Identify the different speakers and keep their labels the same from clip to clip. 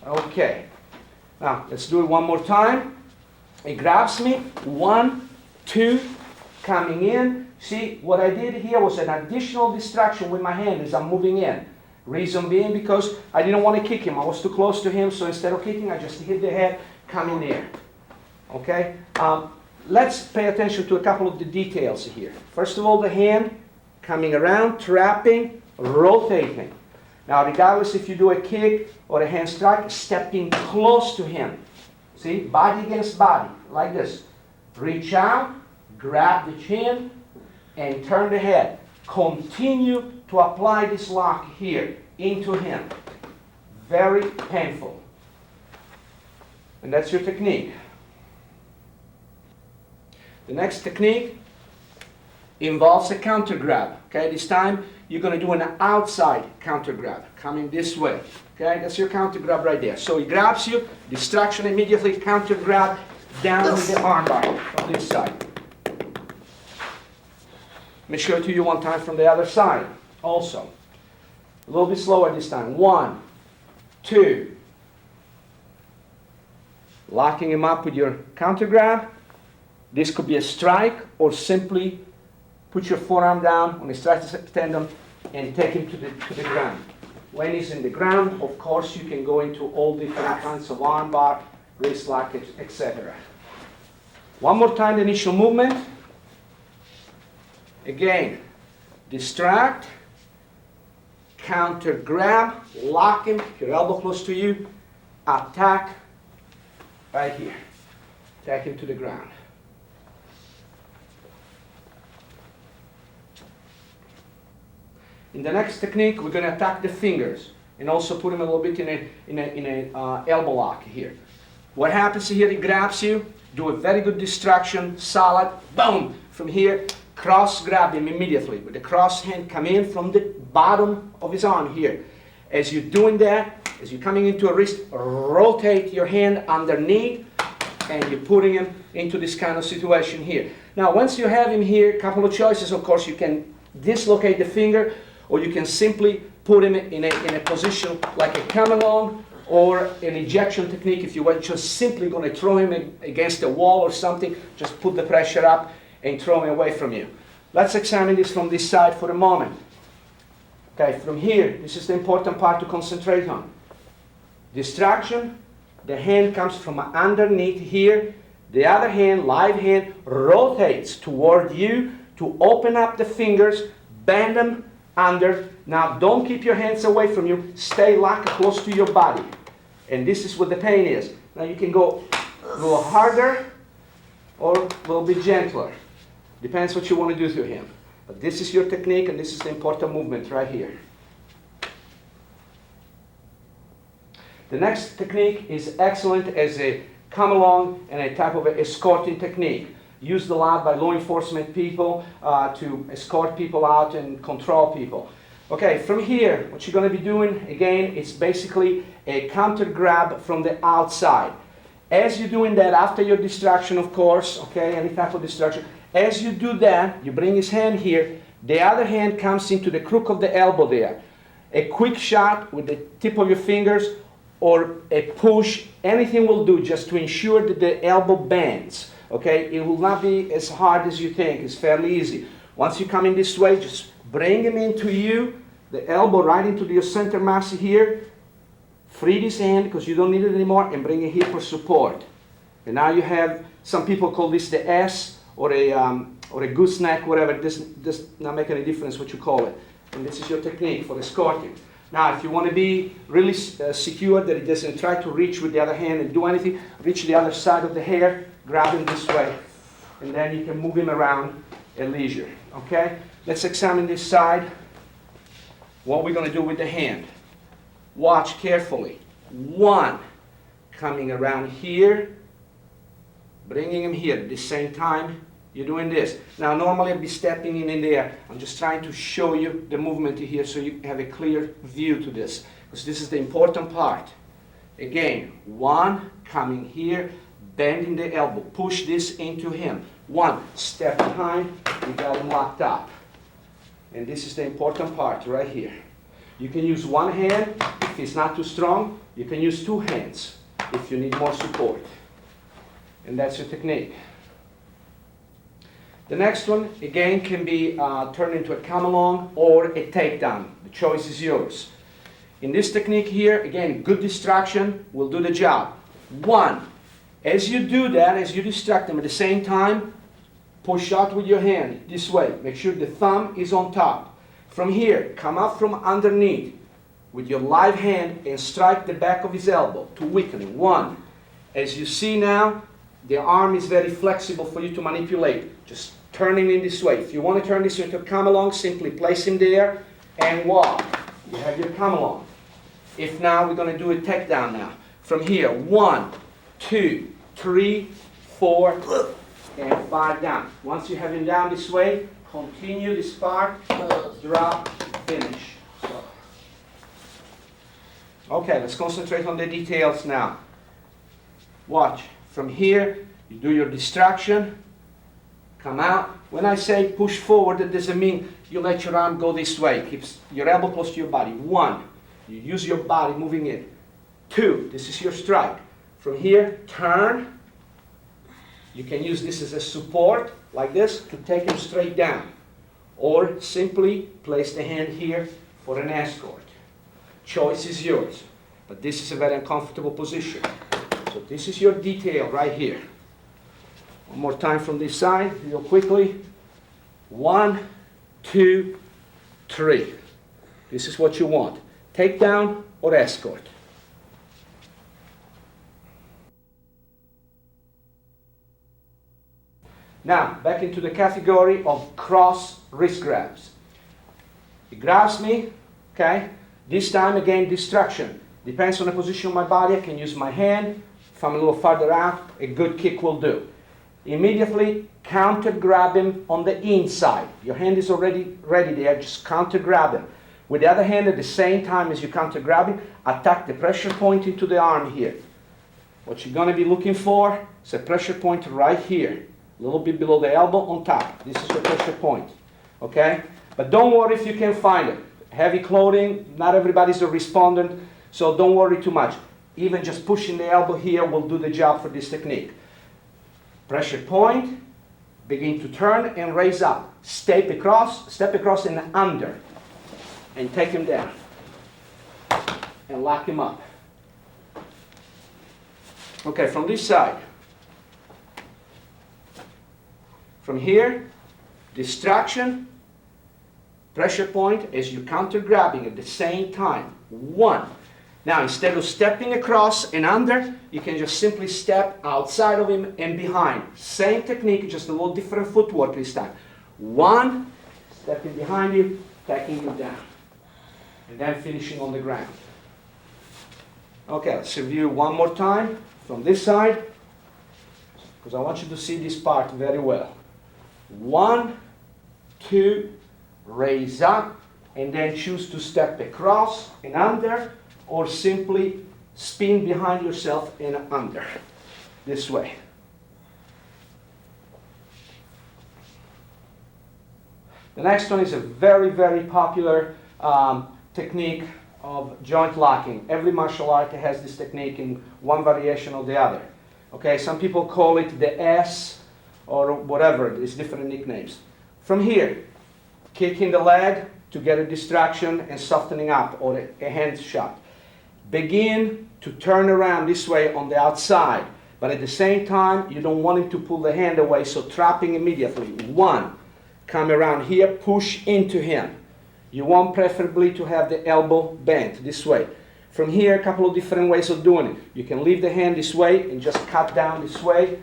Speaker 1: Okay. Now, let's do it one more time. He grabs me. 1, 2, coming in. See, what I did here was an additional distraction with my hand as I'm moving in. Reason being because I didn't want to kick him. I was too close to him, so instead of kicking, I just hit the head, come in there. Okay? Let's pay attention to a couple of the details here. First of all, the hand coming around, trapping, rotating. Now, regardless if you do a kick or a hand strike, stepping close to him. See, body against body, like this. Reach out, grab the chin, and turn the head. Continue to apply this lock here into him. Very painful. And that's your technique. The next technique involves a counter grab. Okay, this time you're going to do an outside counter grab, coming this way. Okay, that's your counter grab right there. So he grabs you, distraction immediately, counter grab, down with the armbar from this side. Let me show it to you one time from the other side also. A little bit slower this time. 1, 2. Locking him up with your counter grab. This could be a strike, or simply put your forearm down on his tricep tendon and take him to the ground. When he's in the ground, of course, you can go into all different kinds of armbar, wrist lock, etc. One more time, the initial movement. Again, distract, counter grab, lock him, your elbow close to you, attack right here. Take him to the ground. In the next technique, we're going to attack the fingers and also put him a little bit in a elbow lock here. What happens here? He grabs you, do a very good distraction, solid, boom, from here. Cross grab him immediately with the cross hand, come in from the bottom of his arm here. As you're doing that, as you're coming into a wrist, rotate your hand underneath and you're putting him into this kind of situation here. Now, once you have him here, a couple of choices. Of course, you can dislocate the finger, or you can simply put him in a position like a come along or an ejection technique. If you were just simply going to throw him against a wall or something, just put the pressure up and throw him away from you. Let's examine this from this side for a moment. Okay, from here, this is the important part to concentrate on. Distraction, the hand comes from underneath here. The other hand, live hand, rotates toward you to open up the fingers, bend them under. Now, don't keep your hands away from you. Stay locked close to your body. And this is what the pain is. Now, you can go a little harder or a little bit gentler. Depends what you want to do to him. But this is your technique, and this is the important movement right here. The next technique is excellent as a come along and a type of escorting technique. Used a lot by law enforcement people to escort people out and control people. Okay, from here, what you're going to be doing, again, it's basically a counter grab from the outside. As you're doing that, after your distraction, of course, okay, any type of distraction, as you do that, you bring his hand here, the other hand comes into the crook of the elbow there. A quick shot with the tip of your fingers or a push, anything will do just to ensure that the elbow bends. Okay, it will not be as hard as you think. It's fairly easy. Once you come in this way, just bring him into you, the elbow right into your center mass here. Free this hand because you don't need it anymore, and bring it here for support. And now you have, some people call this the S or a gooseneck, whatever. It does not make any difference what you call it. And this is your technique for escorting. Now, if you want to be really secure that it doesn't try to reach with the other hand and do anything, reach the other side of the hair, grab him this way, and then you can move him around at leisure. Okay? Let's examine this side. What we're going to do with the hand. Watch carefully. 1, coming around here, bringing him here. At the same time, you're doing this. Now, normally I'd be stepping in there. I'm just trying to show you the movement here so you have a clear view to this, because this is the important part. Again, 1, coming here, bending the elbow. Push this into him. 1, step behind, you got him locked up. And this is the important part right here. You can use one hand. If it's not too strong, You can use two hands if you need more support. And that's your technique. The next one, again, can be turned into a come-along or a takedown. The choice is yours. In this technique here, again, good distraction will do the job. One, as you do that, as you distract them at the same time, push out with your hand this way. Make sure the thumb is on top. From here, come up from underneath with your live hand and strike the back of his elbow to weaken him. One. As you see now, the arm is very flexible for you to manipulate. Just turn him in this way. If you want to turn this into a come-along, simply place him there and walk. You have your come-along. If now, we're going to do a takedown now. From here, 1, 2, 3, 4, and 5 down. Once you have him down this way, continue this part, drop, finish. So. Okay, let's concentrate on the details now. Watch. From here, you do your distraction, come out. When I say push forward, that doesn't mean you let your arm go this way. Keep your elbow close to your body. 1, you use your body moving it. 2, this is your strike. From here, turn. You can use this as a support, like this, to take him straight down. Or simply place the hand here for an escort. Choice is yours. But this is a very uncomfortable position. So this is your detail right here. One more time from this side, real quickly. 1, 2, 3. This is what you want. Takedown or escort. Now, back into the category of cross wrist grabs. He grabs me, okay? This time, again, distraction. Depends on the position of my body. I can use my hand. If I'm a little farther out, a good kick will do. Immediately, counter grab him on the inside. Your hand is already ready there. Just counter grab him. With the other hand, at the same time as you counter grab him, attack the pressure point into the arm here. What you're going to be looking for is a pressure point right here. A little bit below the elbow on top. This is your pressure point. Okay? But don't worry if you can't find it. Heavy clothing, not everybody's a respondent, so don't worry too much. Even just pushing the elbow here will do the job for this technique. Pressure point, begin to turn and raise up. Step across and under. And take him down. And lock him up. Okay, from this side. From here, distraction, pressure point as you counter grabbing at the same time. 1. Now, instead of stepping across and under, you can just simply step outside of him and behind. Same technique, just a little different footwork this time. 1, stepping behind you, taking you down. And then finishing on the ground. Okay, let's review one more time from this side, because I want you to see this part very well. 1, 2, raise up, and then choose to step across and under, or simply spin behind yourself and under, this way. The next one is a very, very popular technique of joint locking. Every martial art has this technique in one variation or the other. Okay, some people call it the S, or whatever, it's different nicknames. From here, kicking the leg to get a distraction and softening up, or a hand shot. Begin to turn around this way on the outside, but at the same time, you don't want him to pull the hand away, so trapping immediately. 1, come around here, push into him. You want preferably to have the elbow bent this way. From here, a couple of different ways of doing it. You can leave the hand this way and just cut down this way.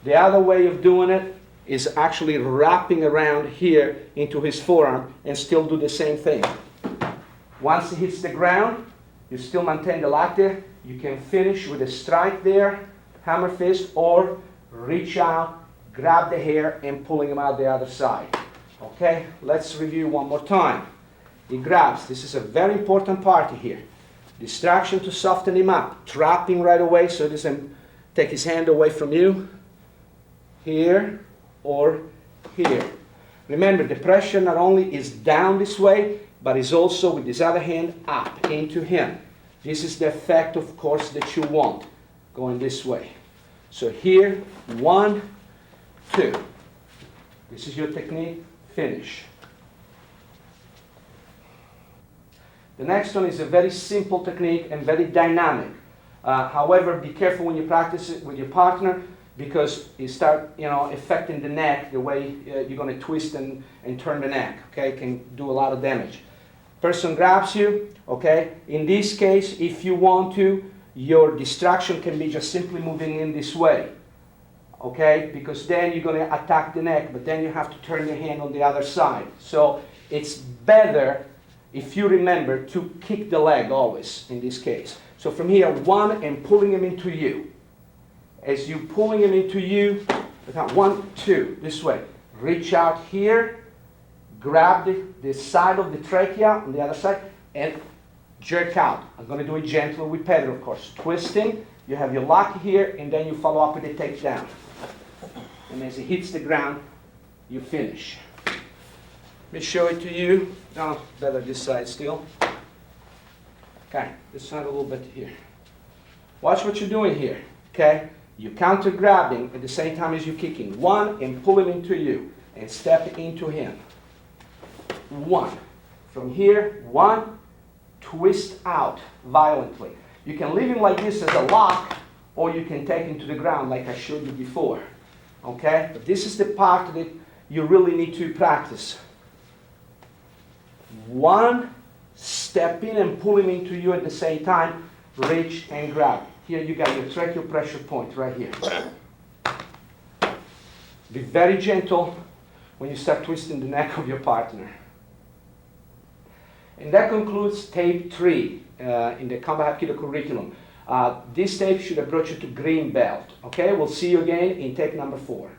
Speaker 1: The other way of doing it is actually wrapping around here into his forearm and still do the same thing. Once he hits the ground, you still maintain the lock there. You can finish with a strike there, hammer fist, or reach out, grab the hair, and pulling him out the other side. Okay, let's review one more time. He grabs. This is a very important part here. Distraction to soften him up. Trapping right away so he doesn't take his hand away from you. Here or here. Remember, the pressure not only is down this way, but is also with this other hand up into him. This is the effect, of course, that you want, going this way. So here, 1, 2. This is your technique, finish. The next one is a very simple technique and very dynamic. However, be careful when you practice it with your partner, because you start, affecting the neck, the way you're going to twist and turn the neck, okay? It can do a lot of damage. Person grabs you, okay? In this case, if you want to, your distraction can be just simply moving in this way, okay? Because then you're going to attack the neck, but then you have to turn your hand on the other side. So it's better, if you remember, to kick the leg always in this case. So from here, 1, and pulling him into you. As you pulling him into you, 1, 2, this way. Reach out here, grab the side of the trachea on the other side, and jerk out. I'm going to do it gently with Pedro, of course. Twisting, you have your lock here, and then you follow up with a takedown. And as it hits the ground, you finish. Let me show it to you. No, better this side still. Okay, this side a little bit here. Watch what you're doing here, okay? You're counter grabbing at the same time as you're kicking. 1, and pull him into you, and step into him. 1. From here, 1, twist out violently. You can leave him like this as a lock, or you can take him to the ground like I showed you before. Okay? But this is the part that you really need to practice. 1, step in and pull him into you at the same time, reach and grab. Here you got your tracheal pressure point right here. Be very gentle when you start twisting the neck of your partner. And that concludes tape 3 in the Combat Hapkido curriculum. This tape should have brought you to green belt. Okay, we'll see you again in tape number 4.